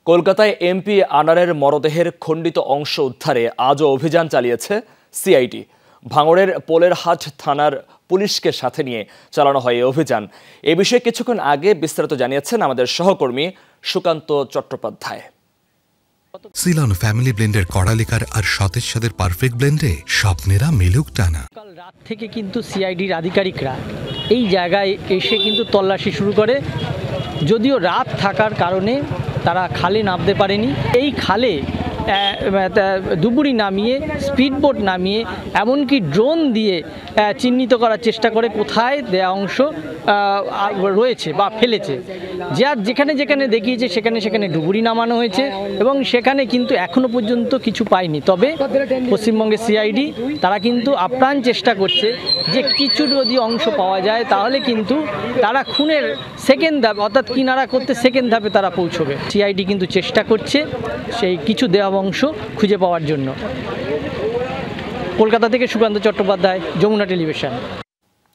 কলকাতায় এমপি আনারের মরদেহের খণ্ডিত অংশ উদ্ধারে আজও অভিযান চালিয়েছে সিআইডি। ভাঙড়ের পোলেরহাট থানার পুলিশকে সাথে নিয়ে চালানো হয় এই অভিযান। এ বিষয়ে কিছুক্ষণ আগে বিস্তারিত জানিয়েছেন আমাদের সহকর্মী সুকান্ত চট্টোপাধ্যায়। সিলন ফ্যামিলি ব্লেন্ডের কড়ালিকার আর সতেজ স্বাদের পারফেক্ট ব্লেন্ডে স্বপ্নেরা মিলুক টানা। কাল রাত থেকে কিন্তু সিআইডির আধিকারিকরা এই জায়গায় এসে কিন্তু তল্লাশি শুরু করে। যদিও রাত থাকার কারণে তারা খালে নামতে পারেনি। এই খালে ডুবুরি নামিয়ে, স্পিডবোট নামিয়ে, এমনকি ড্রোন দিয়ে চিহ্নিত করার চেষ্টা করে কোথায় দেয়া অংশ রয়েছে বা ফেলেছে। যেখানে যেখানে দেখিয়েছে সেখানে সেখানে ডুবুরি নামানো হয়েছে এবং সেখানে কিন্তু এখনও পর্যন্ত কিছু পায়নি। তবে পশ্চিমবঙ্গের সিআইডি তারা কিন্তু আপ্রাণ চেষ্টা করছে যে কিছু যদি অংশ পাওয়া যায় তাহলে কিন্তু তারা খুনের সেকেন্ড ধাপ অর্থাৎ কিনারা করতে সেকেন্ড ধাপে তারা পৌঁছবে। সিআইডি কিন্তু চেষ্টা করছে সেই কিছু দেওয়া অংশ খুঁজে পাওয়ার জন্য। কলকাতা থেকে সুকান্ত চট্টোপাধ্যায়, যমুনা টেলিভিশন।